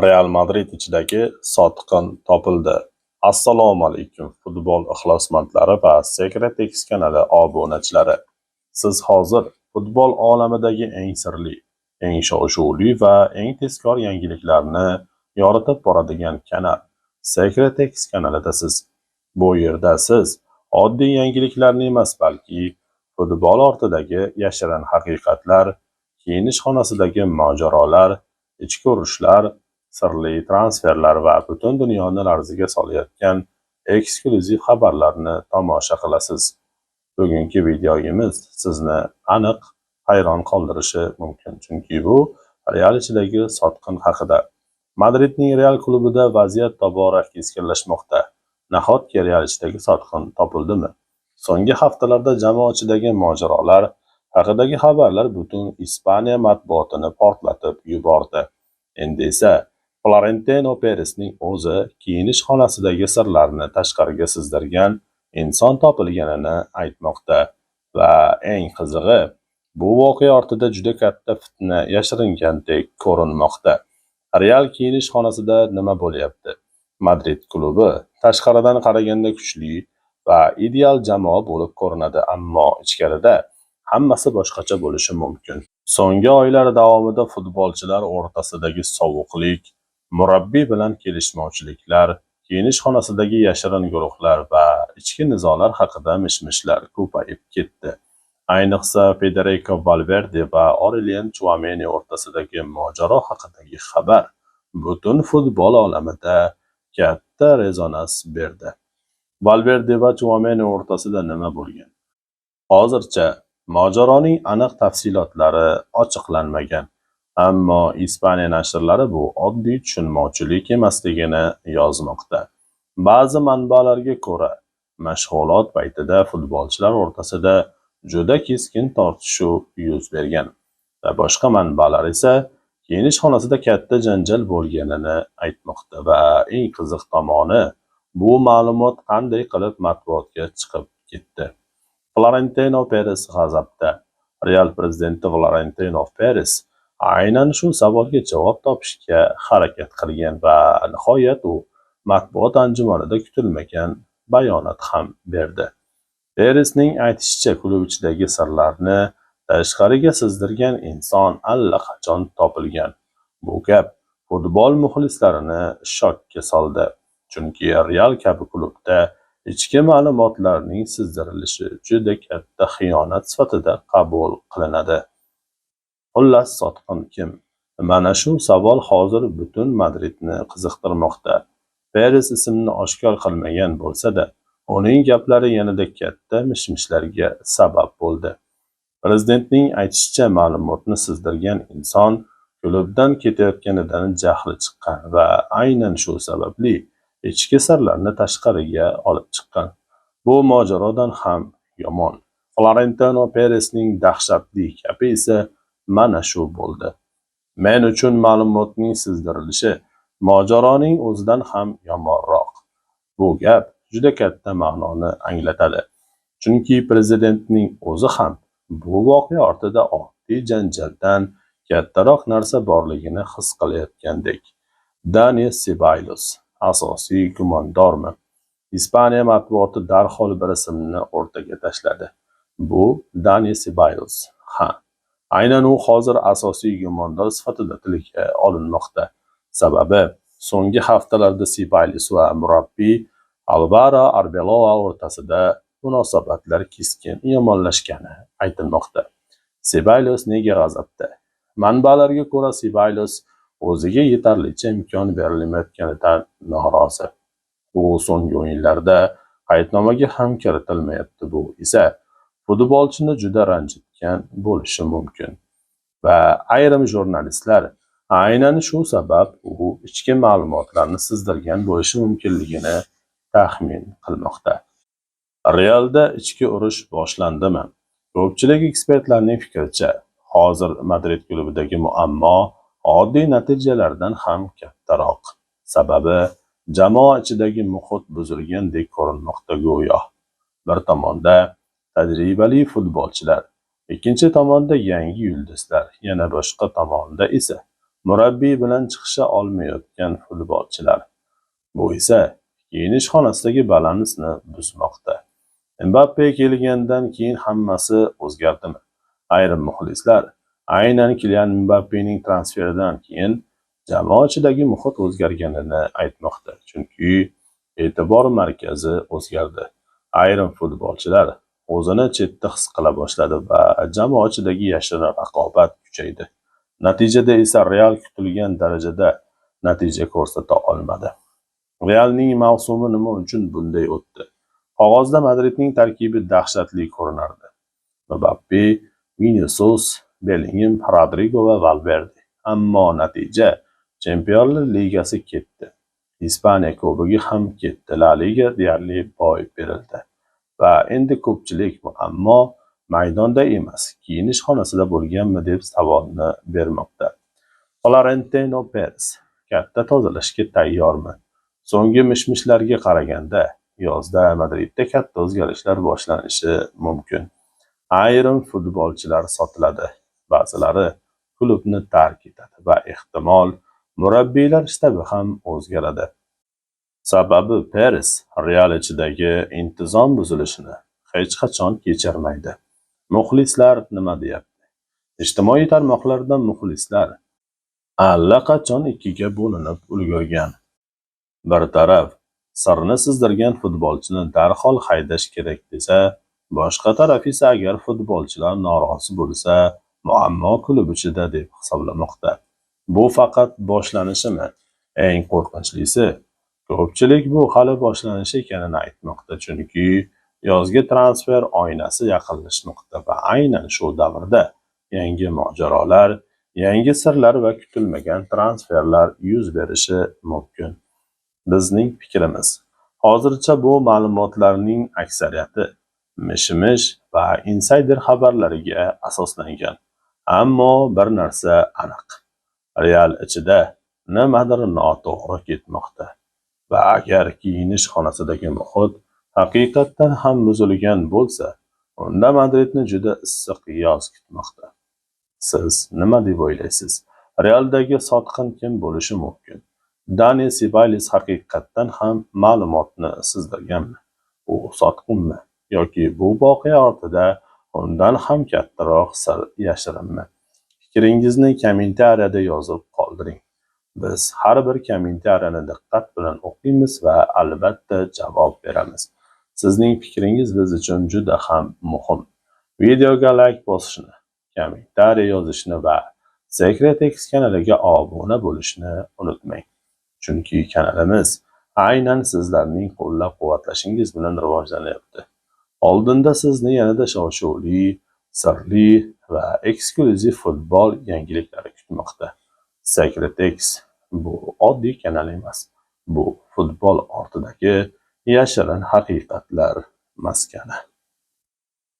Real Madrid ichidagi sotqin topildi. Assalomu alaykum futbol ixlosmandlari va Secret X kanali obunachilari. Siz hozir futbol olamidagi eng sirli, eng shov-shuvli va eng tezkor yangiliklarni yoritib boradigan kanal Secret X kanalidasiz. Bu yerda siz oddiy yangiliklarni emas, balki futbol ortidagi yashirin haqiqatlar, kiyinish xonasidagi mojarolar, ichki urushlar, sirli transferlar va butun dunyoni larzaga solayotgan eksklyuziv xabarlarni tomosha qilasiz. Bugungi videomiz sizni aniq hayron qoldirishi mumkin, chunki bu Real ichidagi sotqin haqida. Madridning Real klubida vaziyat tobora keskinlashmoqda. Nahotki Real ichidagi sotqin topildimi? So'nggi haftalarda jamoa ichidagi mojarolar haqidagi xabarlar butun Ispaniya matbuotini portlatib yubordi. Endi esa Florentino Perezning o'zi kiyinish xonasidagi sirlarni tashqariga sizdirgan inson topilganini aytmoqda va eng qizig'i, bu voqea ortida juda katta fitna yashiringandek ko'rinmoqda. Real kiyinish xonasida nima bo'lyapti? Madrid klubi tashqaridan qaraganda kuchli va ideal jamoa bo'lib ko'rinadi, ammo ichkarida hammasi boshqacha bo'lishi mumkin. So'nggi oylar davomida futbolchilar o'rtasidagi sovuqlik, murabbiy bilan kelishmovchiliklar, kiyinish xonasidagi yashirin guruhlar va ichki nizolar haqida mishmishlar ko'payib ketdi. Ayniqsa Federico Valverde va Aurelien Tchouameni o'rtasidagi mojaro haqidagi xabar butun futbol olamida katta rezonans berdi. Valverde va Tchouameni o'rtasida nima bo'lgan? Hozircha mojaroning aniq tafsilotlari ochiqlanmagan, ammo Ispaniya nashrlari bu oddiy tushunmovchilik emasligini yozmoqda. Ba'zi manbalarga ko'ra, mashg'ulot paytida futbolchilar o'rtasida juda keskin tortishuv yuz bergan va boshqa manbalar esa kiyinish xonasida katta janjal bo'lganini aytmoqda va eng qiziq tomoni, bu ma'lumot qanday qilib matbuotga chiqib ketdi. Florentino Perez g'azabda. Real prezidenti Florentino Perez aynan shu savolga javob topishga harakat qilgan va nihoyat u matbuot anjumanida kutilmagan bayonot ham berdi. Perezning aytishicha, klub ichidagi sirlarni tashqariga sizdirgan inson allaqachon topilgan. Bu gap futbol muxlislarini shokka soldi, chunki Real kabi klubda ichki ma'lumotlarning sizdirilishi juda katta xiyonat sifatida qabul qilinadi. Xullas, sotqin kim? Mana shu savol hozir butun Madridni qiziqtirmoqda. Perez ismini oshkor qilmagan bo'lsa-da, uning gaplari yanada katta mishmishlarga sabab bo'ldi. Prezidentning aytishicha, ma'lumotni sizdirgan inson klubdan ketayotganidan jahli chiqqan va aynan shu sababli ichki sirlarni tashqariga olib chiqqan. Bu mojarodan ham yomon. Florentino Perezning dahshatli gapi esa mana shu bo'ldi. Men uchun ma'lumotning sizdirilishi mojaroning o'zidan ham yomonroq. Bu gap juda katta ma'noni anglatadi. Chunki prezidentning o'zi ham bu voqea ortida oddiy janjaldan kattaroq narsa borligini his qilayotgandek. Dani Ceballos asosiy gumondormi? Ispaniya matbuoti darhol bir ismni o'rtaga tashladi. Bu Dani Ceballos. Aynan u hozir asosiy gumondor sifatida tilga olinmoqda. Sababi, so'nggi haftalarda Ceballos va murabbiy Alvaro Arbeloa o'rtasida munosabatlar keskin yomonlashgani aytilmoqda. Ceballos nega g'azabda? Manbalarga ko'ra, Ceballos o'ziga yetarlicha imkon berilmayotganidan norozi. U so'nggi o'yinlarda qaydnomaga ham kiritilmayapti. Bu esa futbolchini juda ranjitgan bo'lishi mumkin. Va ayrim jurnalistlar aynan shu sabab u ichki ma'lumotlarni sizdirgan bo'lishi mumkinligini taxmin qilmoqda. Realda ichki urush boshlandimi? Ko'pchilik ekspertlarning fikricha, hozir Madrid klubidagi muammo oddiy natijalardan ham kattaroq. Sababi, jamoa ichidagi muhit buzilgandek ko'rinmoqda go'yo. Bir tomonda tajribali futbolchilar, ikkinchi tomonda yangi yulduzlar, yana boshqa tomonda esa murabbiy bilan chiqisha olmayotgan futbolchilar. Bu esa kiyinish xonasidagi balansni buzmoqda. Mbappe kelgandan keyin hammasi o'zgardimi? Ayrim muxlislar aynan Kylian Mbappening transferidan keyin jamoa ichidagi muhit o'zgarganini aytmoqda. Chunki e'tibor markazi o'zgardi. Ayrim futbolchilar o'zini chetda his qila boshladi va jamoa ichidagi yashirin raqobat kuchaydi. Natijada esa Real kutilgan darajada natija ko'rsata olmadi. Realning mavsumi nima uchun bunday o'tdi? Qog'ozda Madridning tarkibi dahshatli ko'rinardi. Mbappe, Vinicius, Bellingham, Rodrigo va Valverde. Ammo natija Chempionlar Ligasi ketdi. Ispaniya Kubogi ham ketdi. La Liga deyarli boy berildi. Va endi ko'pchilik muammo maydonda emas, kiyinish xonasida bo'lganmi deb savolni bermoqda. Florentino Perez katta tozalashga tayyormi? So'nggi mish-mishlarga qaraganda, yozda Madridda katta o'zgarishlar boshlanishi mumkin. Ayrim futbolchilar sotiladi, ba'zilari klubni tark etadi va ehtimol murabbiylar shtabi ham o'zgaradi. Sababi Perez Real ichidagi intizom buzilishini hech qachon kechirmaydi. Muxlislar nima deyapti? Ijtimoiy tarmoqlarda muxlislar allaqachon ikkiga bo'linib ulgurgan. Bir taraf sirni sizdirgan futbolchini darhol haydash kerak desa, boshqa taraf esa agar futbolchilar norozi bo'lsa, muammo klub ichida deb hisoblamoqda. Bu faqat boshlanishimi? Eng qo'rqinchlisi, ko'pchilik bu hali boshlanish ekanini aytmoqda, chunki yozgi transfer oynasi yaqinlashmoqda va aynan shu davrda yangi mojarolar, yangi sirlar va kutilmagan transferlar yuz berishi mumkin. Bizning fikrimiz, hozircha bu ma'lumotlarning aksariyati mish-mish va insider xabarlariga asoslangan. Ammo bir narsa aniq. Real ichida nimadir noto'g'ri ketmoqda. Va agar kiyinish xonasidagi muhit haqiqatdan ham buzilgan bo'lsa, unda Madridni juda issiq yoz kutmoqda. Siz nima deb o'ylaysiz? Realdagi sotqin kim bo'lishi mumkin? Dani Ceballos haqiqatdan ham ma'lumotni sizdirganmi? U sotqinmi? Yoki bu voqea ortida undan ham kattaroq sir yashirinmi? Fikringizni kommentariyada yozib qoldiring. Biz har bir kommentariyani diqqat bilan o'qiymiz va albatta javob beramiz. Sizning fikringiz biz uchun juda ham muhim. Videoga like bosishni, kommentariy yozishni va Secret X kanaliga obuna bo'lishni unutmang. Chunki kanalimiz aynan sizlarning qo'llab-quvvatlashingiz bilan rivojlanyapti. Oldinda sizni yanada shov-shuvli, sirli va eksklyuziv futbol yangiliklari kutmoqda. Secret X bu oddiy kanal emas. Bu futbol ortidagi yashirin haqiqatlar maskani.